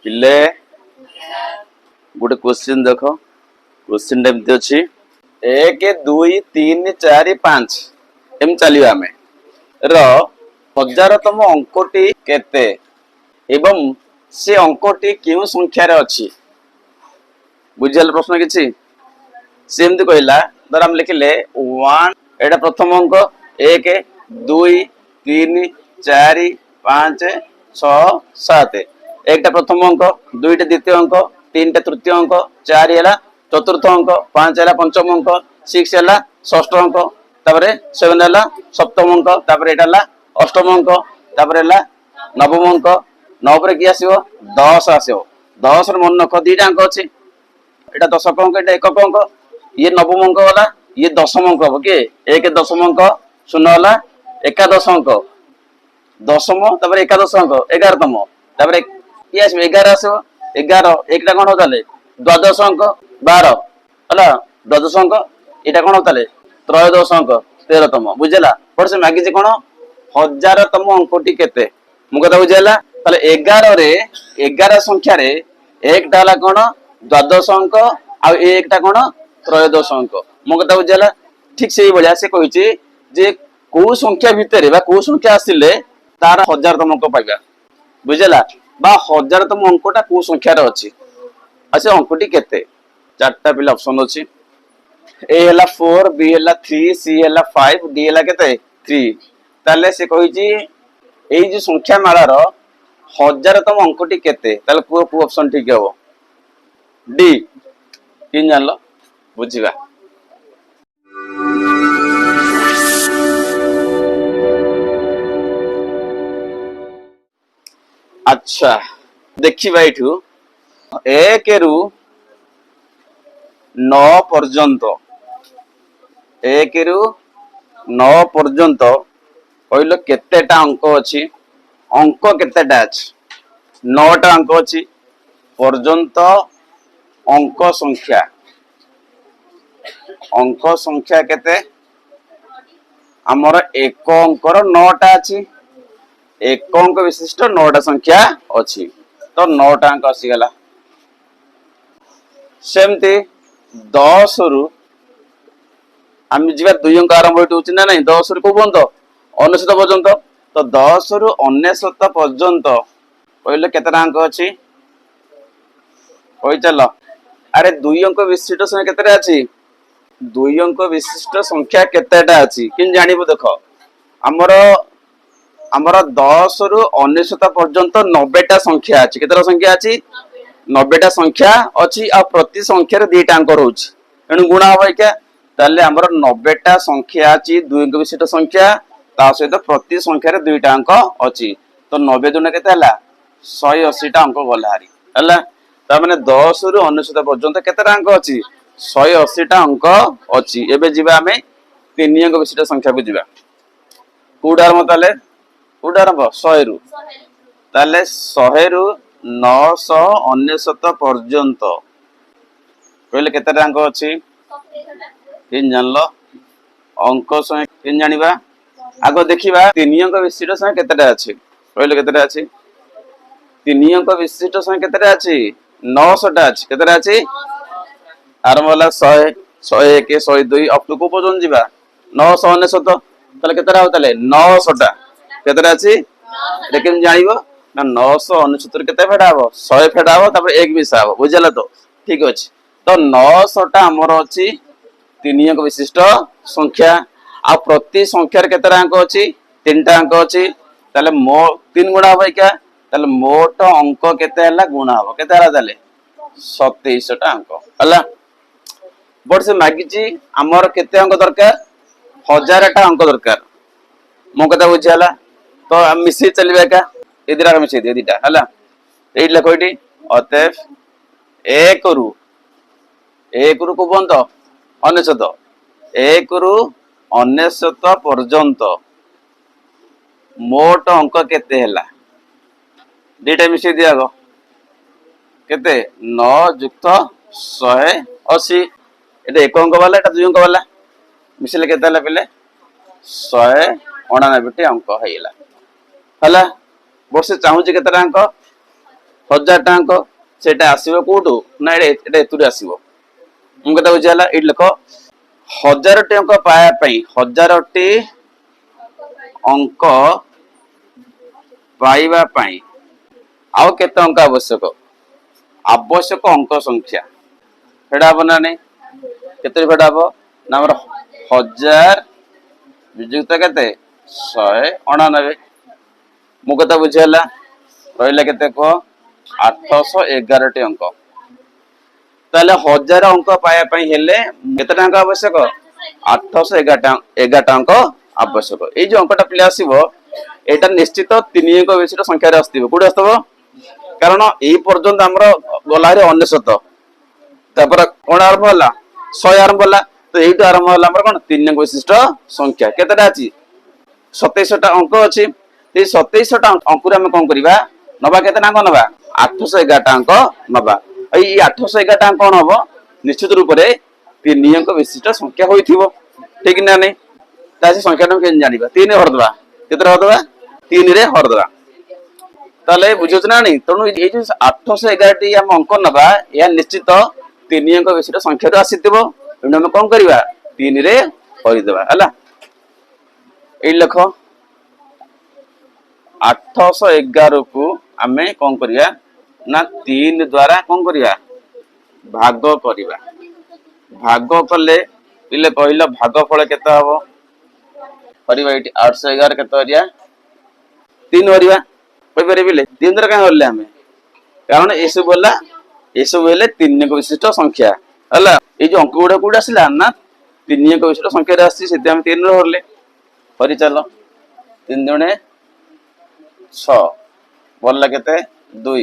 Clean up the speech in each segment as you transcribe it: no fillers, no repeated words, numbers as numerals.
पिले गोटे क्वेश्चन देख क्वेश्चन एमती अच्छी 1 2 3 4 5 एम चलिए आम हजारतम अंकटी केते एवं से अंकटी क्यों संख्यार अच्छी बुझल प्रश्न किसी सेमती कहला धर आम लिखिले 1 एटा प्रथम अंक 1 2 3 4 5 6 7 एक प्रथम अंक 2 द्वितीय अंक 3 तृतीय अंक 4 है चतुर्थ अंक 5 है पंचम अंक 6 है षष्ठ अंक 7 है सप्तम अंक यहाँ अष्टम अंक नवम अंक 9 पर कि आसो 10 आसो 10 मन रख 2टा अंक अच्छी यहाँ दशक अंक यहाँ एकक अंक ये नवम अंक वाला ये दशम अंक हम किए 1 दशम अंक 0 है एकादश अंक दशम एकादश अंक 11तम ये आस 11 आसो 11 एकटा कौन होता द्वादश अंक 12 है द्वादश अंक यहाँ कौन होता त्रयोदश अंक 13तम बुझेगा पर से मागिचे कौन हजारतम अंकटी केते मु कथा बुझेगा 11 संख्यार एकटा कौन द्वादश अंक आकटा कौन त्रयोदश अंक मो कथा बुझेगा ठीक से भाया से कही जे कौ संख्या भितर कौ संख्या आसिले तार हजारतम अंक पाइबा बुझेगा बा हजारतम अंकटा कौ संख्यार अच्छी अच्छा अंकटी केते 4टा पिला ऑप्शन अच्छी ए है 4 बी है 3 सी है 5 डी है केते 3 ताले से कही एई जो संख्या मालार हजारतम अंकटी केते ताले को ऑप्शन ठीक हबो डी किन जानलो बुझिबा अच्छा देखिबा एठू 1 रु 9 पर्यंत 1 रु 9 पर्यंत कहलो केतेटा अंक अछि अंक केतेटा अछि 9टा अंक अछि पर्यंत अंक संख्या केते हमर एक अंकर 9टा अछि एक अंक विशिष्ट 9टा संख्या अच्छी तो 9टा अंक आसीगला सेमती 10 रु आम जीवा 2 अंक आरंभ होती ना नहीं 10 रु को पर्यंत 99 पर्यंत तो 10 रु 99 पर्यंत कहले केतना अंक अच्छी कही चल अरे 2 अंक विशिष्ट संख्या केतेटा अछि 2 अंक विशिष्ट संख्या केतेटा अछि किन जानिबो देखो हमर 10 रु 99 पर्यंत 90टा संख्या अछि केतेटा संख्या अछि 90टा संख्या अछि आ प्रति संख्यार 2टा अंक रहउछि एनु गुणा होय के ताले हमर 90टा संख्या अछि 2 अंक विशिष्ट संख्या ता सहित प्रति संख्यार 2टा अंक अछि तो 90 दुना केते हला 180टा अंक गला हारी हला ता माने 10 रु 99 पर्यंत केतेटा अंक अछि 180टा अंक अछि एबे जिबा हमें 3 अंक विशिष्ट संख्या को जिबा कोडार मताले उदाहरण 100 रु ताले 100 रु 999 पर्यंत कहले केतेटा अंक अछि किन जानलो अंक संख्या किन जानिबा आगो देखिबा 3 अंक विशिष्ट संख्या केतेटा अछि कहले केतेटा अछि 3 अंक विशिष्ट संख्या केतेटा अछि 900टा अछि केतेटा अछि आरंभ होला 100 101 102 अप टू को पर्यंत जिबा 999 ताले केतेटा होतले 900टा केतेटा अछि लेकिन जानिबो ना 969 केते फेडा हबो 100 फेडा हबो तब 1 मिसा हबो बुझला तो ठीक अछि तो 900टा हमर अछि 3 अंक विशिष्ट संख्या आ प्रति संख्यार केतेटा अंक अछि 3टा अंक अछि ताले मो 3 गुणा होय का ताले मोट अंक केते हला गुणा हबो केते हला ताले 27टा अंक हला बड से मागिची हमर केते अंक दरकार 1000टा अंक दरकार मो कथा बुझाला तो हम मिसी चलबे का इधर मिसी दे दीटा हला एई लखोटी अतएव 1 रु को बंद 99 1 रु 99 पर्यंत मोट अंक केते हला दीटा मिसी दिया गो केते 9 युक्त 180 एटा एक अंक वाला एटा 2 अंक वाला मिसिले केते हला पले 199 अंक हैला हला वर्ष चाहूची केते अंक हजार टांक सेटा आसीबो कोठू ना एटा एतुरे आसीबो मु कथा बुझाला एट लिख 1000 टी अंक पाया पई 1000 टी अंक पाइबा पई आउ केते अंक आवश्यक आवश्यक अंक संख्या फेडा बना नहीं केते फेडा हो ना हमर 1000 विजुक्त केते 199 मु कथा बुझाला रहिला केते को 811 टी अंक ताले 1000 अंक पाया पई हेले केते अंक आवश्यक 811 अंक आवश्यक ए जो अंकटा पिले आसीबो एटा निश्चित 3 अंक विशिष्ट संख्या रे आस्तिबो कोडी आस्तबो कारण ए पर्यंत हमर गलारे 99 तापर कोन आरंभ होला 100 आरंभ होला तो एइटो आरंभ होला हमर कोन 3 अंक विशिष्ट संख्या केतेटा अछि 27 टा अंक अछि ए 27 टा अंक रे हम कोन करिबा नबा केते अंक नबा 811 टा अंक नबा ए 811 टा अंक कोन हबो निश्चित रूप रे 3 अंक विशिष्ट संख्या होइथिबो ठीक ना नै तासे संख्या हम केन जानिबा 3 हरदबा केते हरदबा 3 रे हरदबा ताले बुझुछ ना नै तनु ए जो 811 टी हम अंक नबा या निश्चित 3 अंक विशिष्ट संख्या रो आसीथिबो एनु हम कोन करिबा 3 रे हरि देबा हला ए लिख 811 को आमे कोन करिया ना 3 द्वारा कोन करिया भाग करिबा भाग कले इले कहला भागफल केते हबो करिबा एटी 811 केते हरिया 3 हरिबा कहि परबिले 3 द्वारा का हरले हमें कारण एसु बोला एसु हेले 3 अंक विशिष्ट संख्या हला ए जो अंक गुडा कोड आसिला ना 3 अंक विशिष्ट संख्या रे आसी सेते हम 3 रे हरले हरि चलो 3 दुणे 6 बोलला केते 2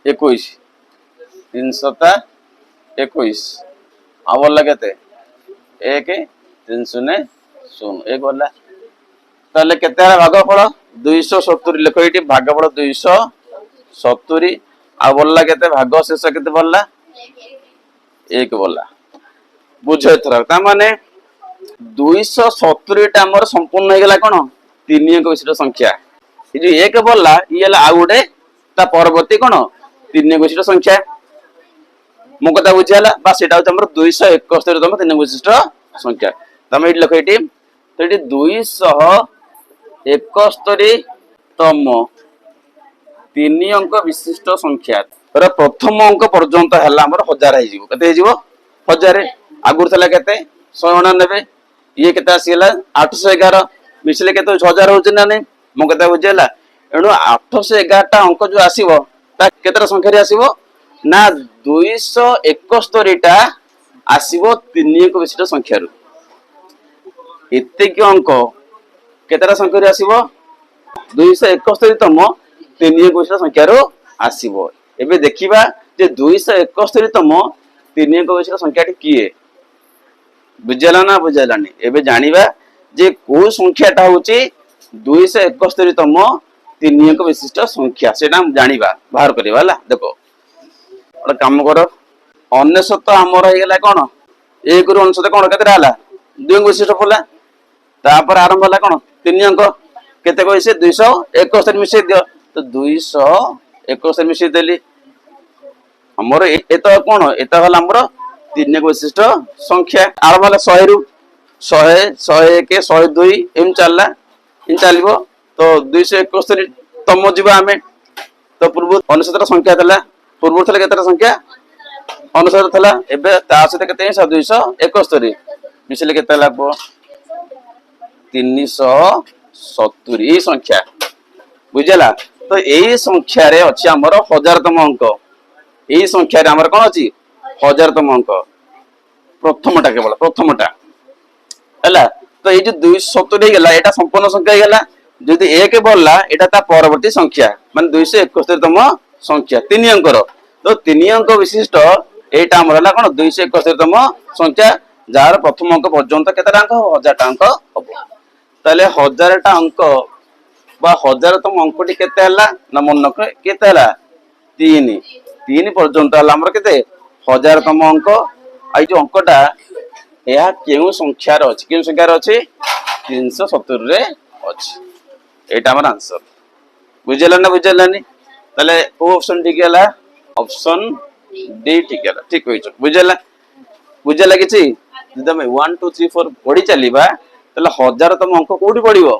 21 300 21 आ बोलला केते 1 300 1 बोलला ताले केते भागफल 270 लिख एटी भागफल 270 आ बोलला केते भाग शेष केते बोलला 1 बोलला बुझे थरा ता माने 270 टा हमर संपूर्ण हो गेला कोन 3 अंक विशिष्ट संख्या ए जो 1 बोलला इला आ गुडे ता परवर्ती कोन 3 अंक विशिष्ट संख्या मो कथा बुझाला बा सेटा हमर 271 तम 3 अंक विशिष्ट संख्या तमे लिख एटी तो एटी 271 तम 3 अंक विशिष्ट संख्या तर प्रथम अंक पर्यंत हला हमर 1000 हे जीवो कते हे जीवो 1000 आगुर थला केते 199 ये केते आसीला 811 मिसले केते 1000 होछ ना नै मो कथा बुझेला एनु 811 टा अंक जो आसीबो ता केतरा संख्या रे आसीबो ना 271 टा आसीबो 3 अंक विशिष्ट संख्या रु एते कि अंक केतरा संख्या रे आसीबो 271 तम 3 अंक विशिष्ट संख्या रु आसीबो एबे देखिबा जे 271 तम 3 अंक विशिष्ट संख्याटी किए बुझला ना बुझलानी एबे जानिबा जे को संख्याटा होची 271 तम 3 अंक विशिष्ट संख्या सेटा हम जानिबा बाहर करबा हला देखो और काम करो 99 हमर हे गेला कोन 1 रु 99 कोन केते रहला 2 अंक विशिष्ट पडला तापर आरंभ होला कोन 3 अंक केते कइसे 271 मिसे दियो तो 271 मिसे देली हमर एतो कोन एतो हला हमर 3 अंक विशिष्ट संख्या आरंभ होला 100 रु 100 101 102 एम चलला इन चलबो तो 271 तम जीवा हमें तो पूर्व 69 संख्या थला पूर्व थला केतरा संख्या 69 थला एबे ता सते केते 271 मिसले केते लागबो 370 ई संख्या बुझला तो एई संख्या रे अछि हमर 1000 तम अंक एई संख्या रे हमर कोन अछि 1000 तम अंक प्रथमटा केवल प्रथमटा हला तो ए जो 270 गेला एटा संपूर्ण संख्या गेला जदि 1 बोलला एटा ता परवर्ती संख्या माने 271 तम संख्या 3 अंक रो तो 3 अंक विशिष्ट एटा हमर हला कोन 271 तम संख्या जार प्रथम अंक पर्यंत केतरा अंक 1000 टा अंक हबो ताले 1000 टा अंक बा 1000 तम अंकटी केते हला ना मन केते हला 3 3 पर्यंत हला हमर केते 1000 तम अंक आई जो अंकटा यह केउ संख्या रो अछि केउ संख्या रो अछि 370 रे अछि एटा हमर आंसर बुझेला ना बुझेलानी ताले को ऑप्शन ठीक है ऑप्शन डी ठीक है ठीक होइछ बुझेला बुझेला किछि जदि हम 1 2 3 4 पढी चलीबा ताले हजार तम अंक कोठी पडिबो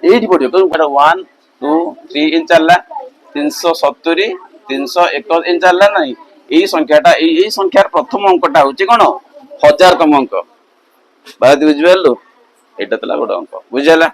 एठी पडिबो 1 2 3 इन चलला 370 301 इन चलला नहीं এই সংখ্যাটা এই সংখ্যার প্রথম অঙ্কটা হচ্ছে কোন হাজারতম অঙ্ক বাদ বুঝিবালু এটা তলা বড় অঙ্ক বুঝালা